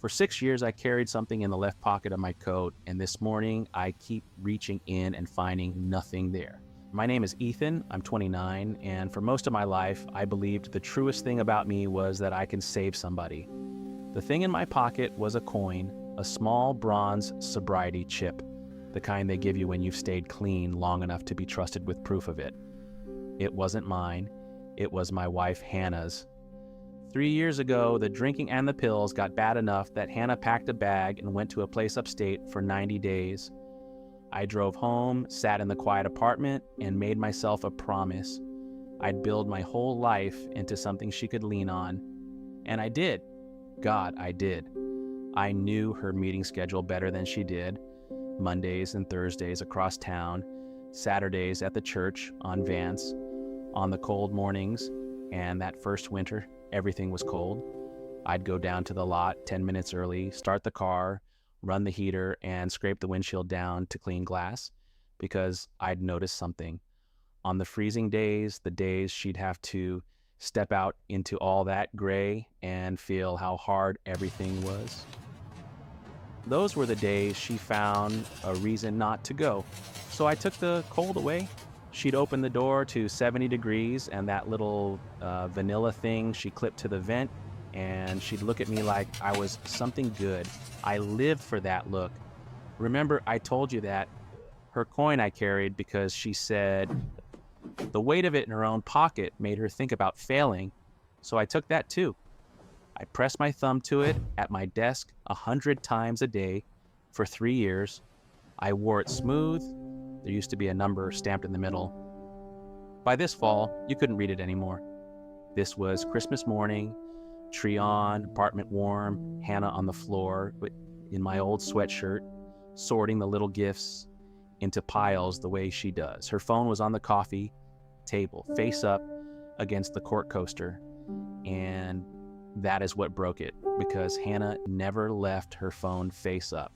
For 6 years, I carried something in the left pocket of my coat, and this morning I keep reaching in and finding nothing there. My name is Ethan, I'm 29, and for most of my life, I believed the truest thing about me was that I can save somebody. The thing in my pocket was a coin, a small bronze sobriety chip, the kind they give you when you've stayed clean long enough to be trusted with proof of it. It wasn't mine, it was my wife Hannah's. 3 years ago, the drinking and the pills got bad enough that Hannah packed a bag and went to a place upstate for 90 days. I drove home, sat in the quiet apartment, and made myself a promise. I'd build my whole life into something she could lean on. And I did. God, I did. I knew her meeting schedule better than she did. Mondays and Thursdays across town, Saturdays at the church on Vance, on the cold mornings, and that first winter, everything was cold. I'd go down to the lot 10 minutes early, start the car, run the heater, and scrape the windshield down to clean glass because I'd noticed something. On the freezing days, the days she'd have to step out into all that gray and feel how hard everything was. Those were the days she found a reason not to go. So I took the cold away. She'd open the door to 70 degrees and that little vanilla thing she clipped to the vent, and she'd look at me like I was something good. I lived for that look. Remember, I told you that her coin I carried because she said the weight of it in her own pocket made her think about failing. So I took that too. I pressed my thumb to it at my desk 100 times a day for 3 years. I wore it smooth. There used to be a number stamped in the middle. By this fall, you couldn't read it anymore. This was Christmas morning, tree on, apartment warm, Hannah on the floor in my old sweatshirt, sorting the little gifts into piles the way she does. Her phone was on the coffee table, face up against the court coaster, and that is what broke it, because Hannah never left her phone face up.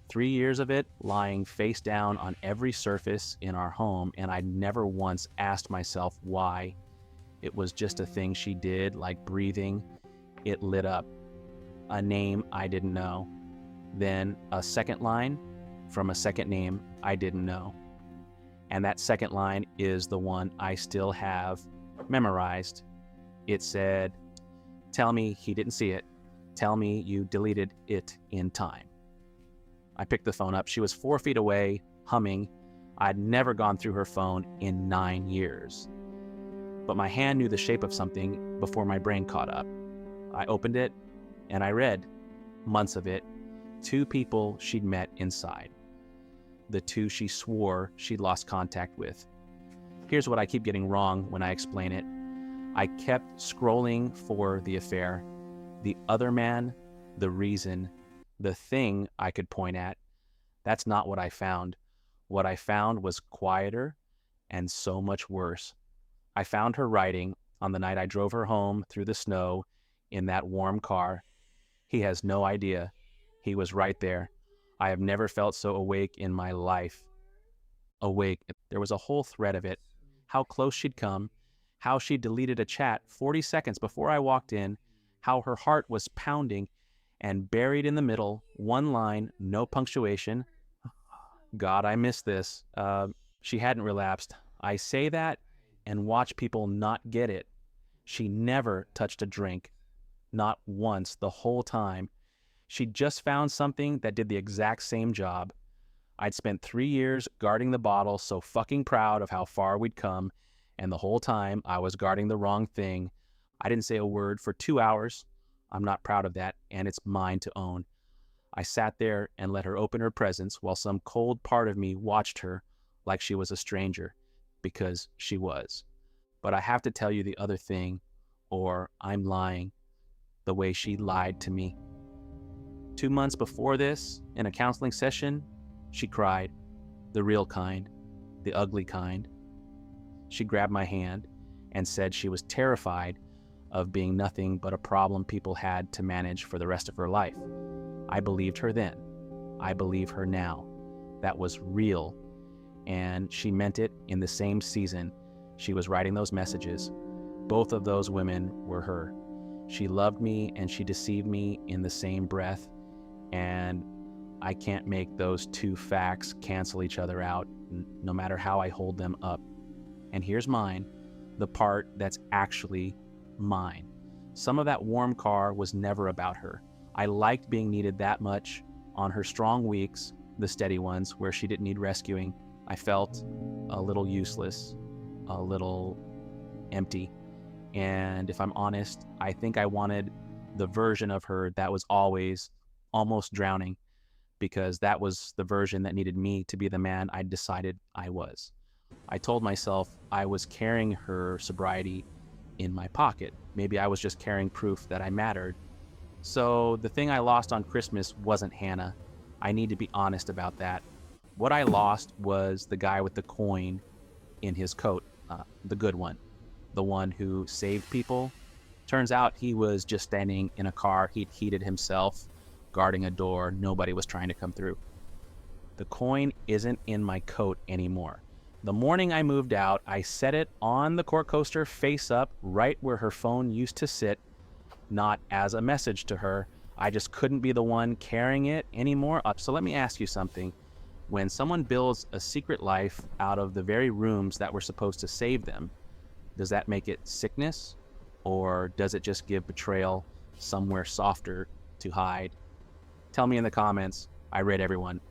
3 years of it lying face down on every surface in our home, and I never once asked myself why. It was just a thing she did, like breathing. It lit up. A name I didn't know. Then a second line from a second name I didn't know. And that second line is the one I still have memorized. It said, "Tell me he didn't see it. Tell me you deleted it in time." I picked the phone up. She was 4 feet away, humming. I'd never gone through her phone in 9 years. But my hand knew the shape of something before my brain caught up. I opened it, and I read, months of it, 2 people she'd met inside. The 2 she swore she'd lost contact with. Here's what I keep getting wrong when I explain it. I kept scrolling for the affair, the other man, the reason, the thing I could point at. That's not what I found. What I found was quieter and so much worse. I found her writing on the night I drove her home through the snow in that warm car. He has no idea. He was right there. I have never felt so awake in my life. Awake. There was a whole thread of it. How close she'd come, how she deleted a chat 40 seconds before I walked in, how her heart was pounding, and buried in the middle, one line, no punctuation. God, I missed this. She hadn't relapsed. I say that and watch people not get it. She never touched a drink. Not once the whole time. She just found something that did the exact same job. I'd spent 3 years guarding the bottle, so fucking proud of how far we'd come, and the whole time I was guarding the wrong thing. I didn't say a word for 2 hours. I'm not proud of that, and it's mine to own. I sat there and let her open her presents while some cold part of me watched her like she was a stranger, because she was. But I have to tell you the other thing, or I'm lying, the way she lied to me. 2 months before this, in a counseling session, she cried, the real kind, the ugly kind. She grabbed my hand and said she was terrified of being nothing but a problem people had to manage for the rest of her life. I believed her then. I believe her now. That was real, and she meant it in the same season she was writing those messages. Both of those women were her. She loved me and she deceived me in the same breath. And I can't make those two facts cancel each other out, no matter how I hold them up. And here's mine, the part that's actually mine. Some of that warm car was never about her. I liked being needed that much. On her strong weeks, the steady ones where she didn't need rescuing, I felt a little useless, a little empty. And if I'm honest, I think I wanted the version of her that was always almost drowning, because that was the version that needed me to be the man I decided I was. I told myself I was carrying her sobriety in my pocket. Maybe I was just carrying proof that I mattered. So the thing I lost on Christmas wasn't Hannah. I need to be honest about that. What I lost was the guy with the coin in his coat, the good one, the one who saved people. Turns out he was just standing in a car he'd heated himself, guarding a door nobody was trying to come through. The coin isn't in my coat anymore. The morning I moved out, I set it on the court coaster face up, right where her phone used to sit, not as a message to her. I just couldn't be the one carrying it anymore. So let me ask you something. When someone builds a secret life out of the very rooms that were supposed to save them, does that make it sickness? Or does it just give betrayal somewhere softer to hide? Tell me in the comments. I read everyone.